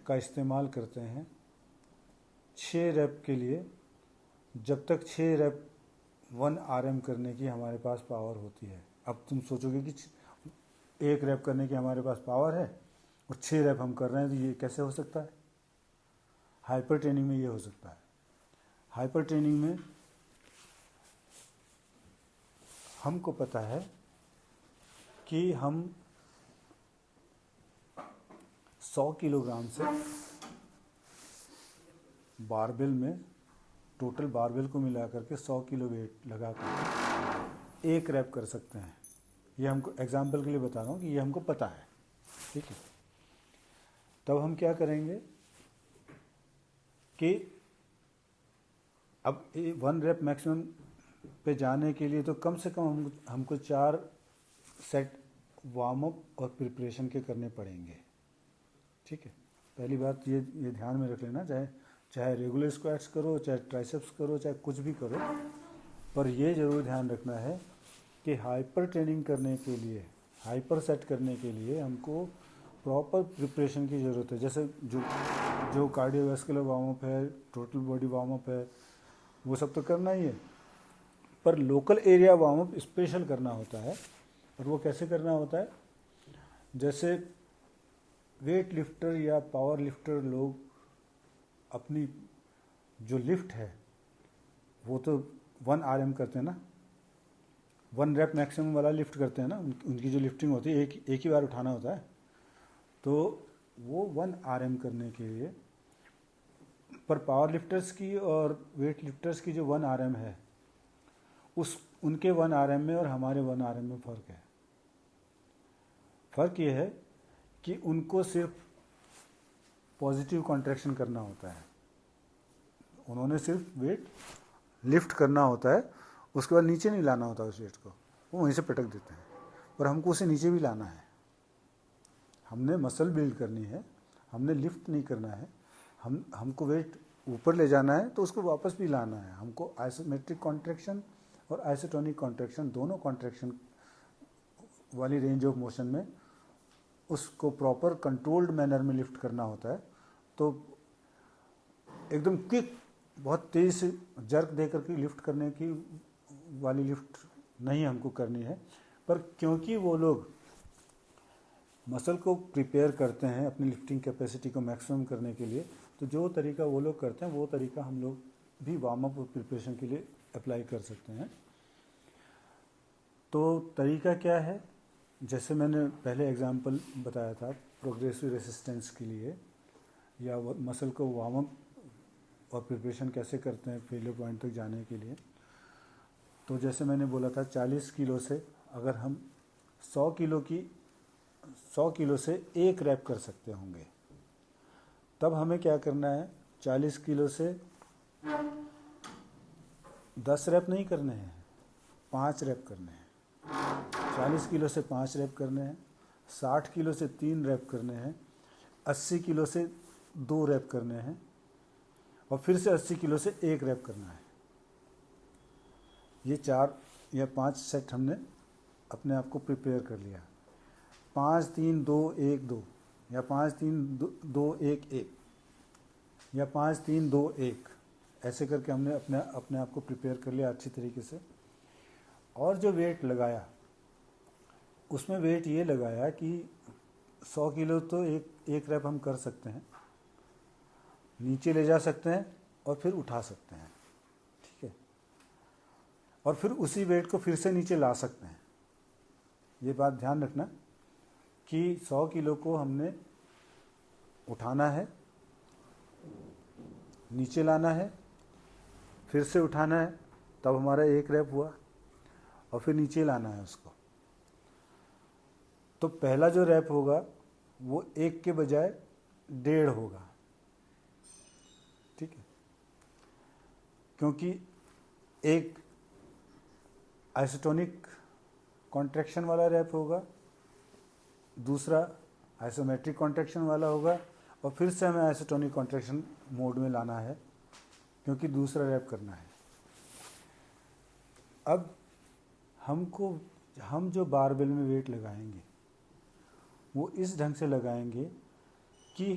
का इस्तेमाल करते हैं 6 रैप के लिए, जब तक 6 रैप 1 RM करने की हमारे पास पावर होती है। अब तुम सोचोगे कि 1 रैप करने की हमारे पास पावर है और 6 रैप हम कर रहे हैं, तो ये कैसे हो सकता है? हाइपर ट्रेनिंग में ये हो सकता है। हाइपर ट्रेनिंग में हमको पता है कि हम 100 किलोग्राम से बारबेल में, टोटल बारबेल को मिला करके 100 किलो वेट लगा कर 1 रैप कर सकते हैं। ये हमको एग्जाम्पल के लिए बता रहा हूँ कि ये हमको पता है, ठीक है। तब हम क्या करेंगे कि अब 1 रैप मैक्सिमम पे जाने के लिए तो कम से कम हमको 4 सेट वार्म अप और प्रिपरेशन के करने पड़ेंगे, ठीक है। पहली बात ये ध्यान में रख लेना, चाहे रेगुलर स्क्वाट्स करो, चाहे ट्राइसेप्स करो, चाहे कुछ भी करो, पर ये ज़रूर ध्यान रखना है कि हाइपर ट्रेनिंग करने के लिए, हाइपर सेट करने के लिए हमको प्रॉपर प्रिपरेशन की ज़रूरत है। जैसे जो कार्डियोवैस्कुलर वार्म अप है, टोटल बॉडी वार्म अप है, वो सब तो करना ही है, पर local area warm up special करना होता है। और वो कैसे करना होता है? जैसे वेट लिफ्टर या पावर लिफ्टर लोग अपनी जो लिफ्ट है वो तो 1 RM करते हैं ना, 1 रैप मैक्सिमम वाला लिफ्ट करते हैं ना, उनकी जो लिफ्टिंग होती है एक ही बार उठाना होता है, तो वो 1 RM करने के लिए, पर पावर लिफ्टर्स की और वेट लिफ्टर्स की जो 1 RM है, उनके 1 RM में और हमारे 1 RM में फ़र्क है। फ़र्क ये है कि उनको सिर्फ पॉजिटिव कॉन्ट्रैक्शन करना होता है, उन्होंने सिर्फ वेट लिफ्ट करना होता है, उसके बाद नीचे नहीं लाना होता उस वेट को, वो वहीं से पटक देते हैं। पर हमको उसे नीचे भी लाना है, हमने मसल बिल्ड करनी है, हमने लिफ्ट नहीं करना है, हमको वेट ऊपर ले जाना है तो उसको वापस भी लाना है। हमको आइसोमेट्रिक कॉन्ट्रैक्शन और आइसोटोनिक कॉन्ट्रैक्शन, दोनों कॉन्ट्रैक्शन वाली रेंज ऑफ मोशन में उसको प्रॉपर कंट्रोल्ड मैनर में लिफ्ट करना होता है। तो एकदम क्विक, बहुत तेज़ से जर्क दे करके लिफ्ट करने की वाली लिफ्ट नहीं हमको करनी है, पर क्योंकि वो लोग मसल को प्रिपेयर करते हैं अपनी लिफ्टिंग कैपेसिटी को मैक्सिमम करने के लिए, तो जो तरीका वो लोग करते हैं वो तरीका हम लोग भी वार्म अप और प्रिपरेशन के लिए अप्लाई कर सकते हैं। तो तरीका क्या है? जैसे मैंने पहले एग्जांपल बताया था प्रोग्रेसिव रेसिस्टेंस के लिए, या मसल को वार्म अप और प्रिपरेशन कैसे करते हैं फेलियर पॉइंट तक जाने के लिए। तो जैसे मैंने बोला था 40 किलो से अगर हम 100 किलो से 1 रैप कर सकते होंगे, तब हमें क्या करना है? 40 किलो से 10 रैप नहीं करने हैं, 5 रैप करने हैं। 40 किलो से 5 रैप करने हैं, 60 किलो से 3 रैप करने हैं, 80 किलो से 2 रैप करने हैं, और फिर से 80 किलो से 1 रैप करना है। ये 4 या 5 सेट हमने अपने आप को प्रिपेयर कर लिया। 5 3 2 1 2 या 5 3 2 1 1 या 5 3 2 1, ऐसे करके हमने अपने आप को प्रिपेयर कर लिया अच्छी तरीके से। और जो वेट लगाया उसमें वेट ये लगाया कि 100 किलो तो एक रैप हम कर सकते हैं, नीचे ले जा सकते हैं और फिर उठा सकते हैं, ठीक है, और फिर उसी वेट को फिर से नीचे ला सकते हैं। ये बात ध्यान रखना कि 100 किलो को हमने उठाना है, नीचे लाना है, फिर से उठाना है, तब हमारा 1 रैप हुआ, और फिर नीचे लाना है उसको। तो पहला जो रैप होगा वो 1 के बजाय 1.5 होगा, ठीक है, क्योंकि एक आइसोटोनिक कॉन्ट्रैक्शन वाला रैप होगा, दूसरा आइसोमेट्रिक कॉन्ट्रैक्शन वाला होगा, और फिर से हमें आइसोटोनिक कॉन्ट्रैक्शन मोड में लाना है क्योंकि दूसरा रैप करना है। अब हम जो बारबेल में वेट लगाएंगे वो इस ढंग से लगाएंगे कि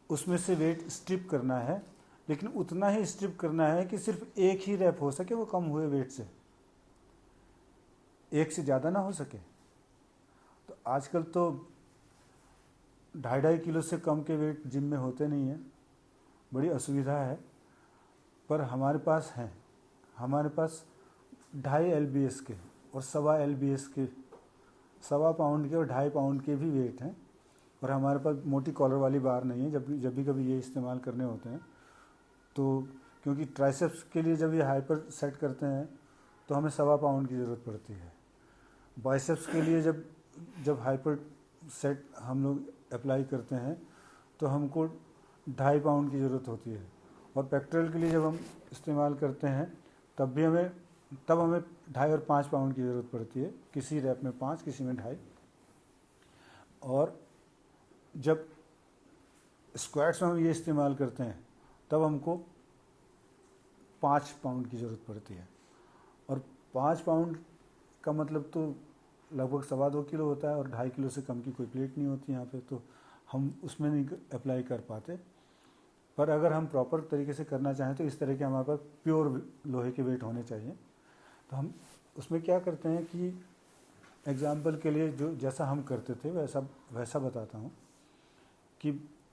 उसमें से वेट स्ट्रिप करना है, लेकिन उतना ही स्ट्रिप करना है कि सिर्फ एक ही रैप हो सके वो कम हुए वेट से, एक से ज़्यादा ना हो सके। तो आजकल तो 2.5 किलो से कम के वेट जिम में होते नहीं हैं, बड़ी असुविधा है। पर हमारे पास हैं, हमारे पास 2.5 LBS के और 1.25 LBS के, 1.25 पाउंड के और 2.5 पाउंड के भी वेट हैं। और हमारे पास मोटी कॉलर वाली बार नहीं है, जब भी कभी ये इस्तेमाल करने होते हैं तो, क्योंकि ट्राइसेप्स के लिए जब ये हाइपर सेट करते हैं तो हमें 1.25 पाउंड की ज़रूरत पड़ती है। बाइसेप्स के लिए जब हाइपर सेट हम लोग अप्लाई करते हैं तो हमको 2.5 पाउंड की ज़रूरत होती है। और पेक्टोरल के लिए जब हम इस्तेमाल करते हैं तब हमें 2.5 और 5 पाउंड की ज़रूरत पड़ती है, किसी रैप में 5, किसी में 2.5। और जब स्क्वाट्स में हम ये इस्तेमाल करते हैं तब हमको 5 पाउंड की ज़रूरत पड़ती है। और 5 पाउंड का मतलब तो लगभग 2.25 किलो होता है, और 2.5 किलो से कम की कोई प्लेट नहीं होती यहाँ पे, तो हम उसमें नहीं अप्लाई कर पाते। पर अगर हम प्रॉपर तरीके से करना चाहें तो इस तरह के हमारे पास प्योर लोहे के वेट होने चाहिए। तो हम उसमें क्या करते हैं कि एग्जाम्पल के लिए जो जैसा हम करते थे वैसा बताता हूँ कि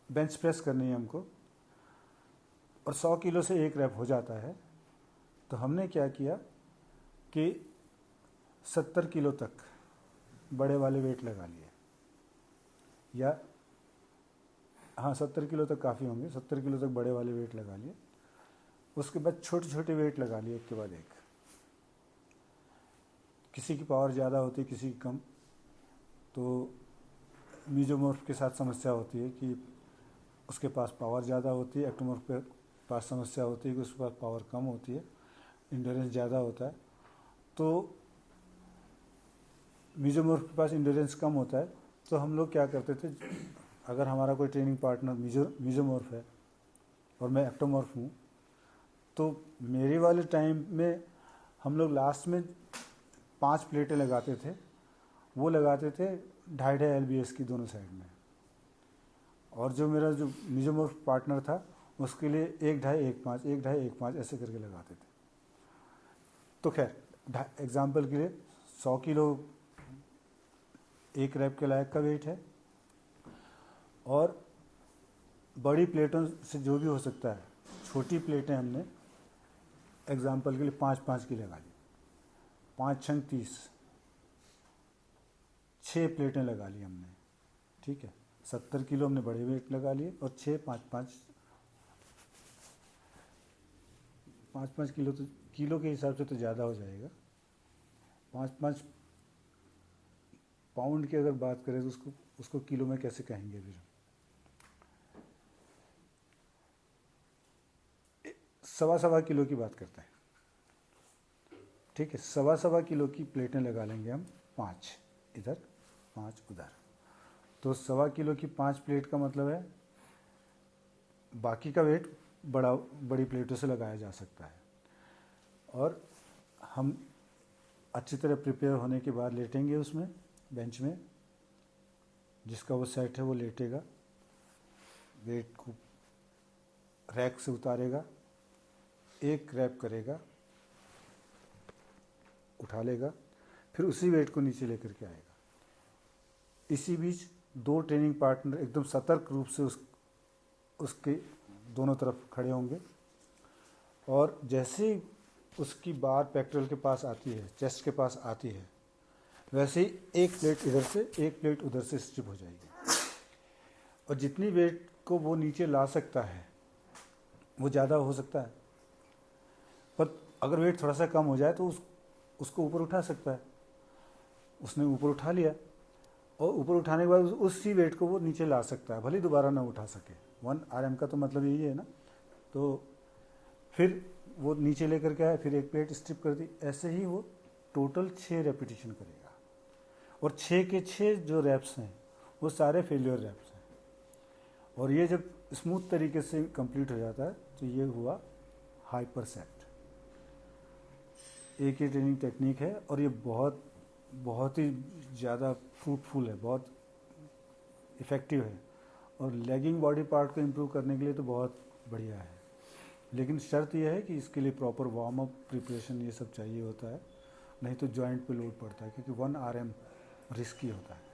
बेंच प्रेस करनी है हमको और 100 किलो से एक रैप हो जाता है। तो हमने क्या किया कि 70 किलो तक बड़े वाले वेट लगा लिए, या हाँ 70 किलो तक काफ़ी होंगे, 70 किलो तक बड़े वाले वेट लगा लिए। उसके बाद छोटे छोटे वेट लगा लिए एक के बाद एक। किसी की पावर ज़्यादा होती है, किसी की कम। तो मीजोमॉर्फ के साथ समस्या होती है कि उसके पास पावर ज़्यादा होती है, एक्टोमॉर्फ के पास समस्या होती है कि उसके पास पावर कम होती है, इंड्योरेंस ज़्यादा होता है। तो मीजोमॉर्फ के पास इंड्योरेंस कम होता है। तो हम लोग क्या करते थे, अगर हमारा कोई ट्रेनिंग पार्टनर मीजोमॉर्फ है और मैं एक्टोमॉर्फ हूँ, तो मेरे वाले टाइम में हम लोग लास्ट में 5 प्लेटें लगाते थे। वो लगाते थे 2.5 LBS की दोनों साइड में। और जो मेरा जो मीजोमॉर्फ पार्टनर था उसके लिए 1.5 1.5 1.5 1.5 ऐसे करके लगाते थे। तो खैर एग्जाम्पल के लिए 100 किलो एक रैप के लायक का वेट है, और बड़ी प्लेटों से जो भी हो सकता है, छोटी प्लेटें हमने एग्जाम्पल के लिए 5-5 की लगा ली, 5 छंग 30, 6 प्लेटें लगा ली हमने, ठीक है। 70 किलो हमने बड़े वेट लगा लिए और 6 5-5 किलो, तो किलो के हिसाब से तो ज़्यादा हो जाएगा। 5-5 पाउंड की अगर बात करें तो उसको किलो में कैसे कहेंगे फिर। 1.25 किलो की बात करते हैं, ठीक है। 1.25 किलो की प्लेटें लगा लेंगे हम, 5 इधर 5 उधर। तो 1.25 किलो की 5 प्लेट का मतलब है बाकी का वेट बड़ी प्लेटों से लगाया जा सकता है। और हम अच्छी तरह प्रिपेयर होने के बाद लेटेंगे उसमें बेंच में, जिसका वो सेट है वो लेटेगा, वेट को रैक से उतारेगा, एक रैप करेगा, उठा लेगा, फिर उसी वेट को नीचे लेकर के आएगा। इसी बीच 2 ट्रेनिंग पार्टनर एकदम सतर्क रूप से उसके दोनों तरफ खड़े होंगे, और जैसे ही उसकी बार पेक्टोरल के पास आती है, चेस्ट के पास आती है, वैसे ही एक प्लेट इधर से एक प्लेट उधर से स्ट्रिप हो जाएगी। और जितनी वेट को वो नीचे ला सकता है वो ज़्यादा हो सकता है, पर अगर वेट थोड़ा सा कम हो जाए तो उसको ऊपर उठा सकता है। उसने ऊपर उठा लिया, और ऊपर उठाने के बाद उसी वेट को वो नीचे ला सकता है, भले दोबारा ना उठा सके। 1 RM का तो मतलब यही है ना। तो फिर वो नीचे लेकर के आया, फिर एक प्लेट स्ट्रिप कर दी। ऐसे ही वो टोटल 6 रेपिटेशन करेगा, और 6 के 6 जो रैप्स हैं वो सारे फेलियर रैप्स हैं। और ये जब स्मूथ तरीके से कंप्लीट हो जाता है तो ये हुआ हाइपर सेट। एक ही ट्रेनिंग टेक्निक है, और ये बहुत ही ज़्यादा फ्रूटफुल है, बहुत इफ़ेक्टिव है। और लेगिंग बॉडी पार्ट को इम्प्रूव करने के लिए तो बहुत बढ़िया है, लेकिन शर्त यह है कि इसके लिए प्रॉपर वार्म अप प्रिपरेशन ये सब चाहिए होता है, नहीं तो जॉइंट पे लोड पड़ता है, क्योंकि 1 RM रिस्की होता है।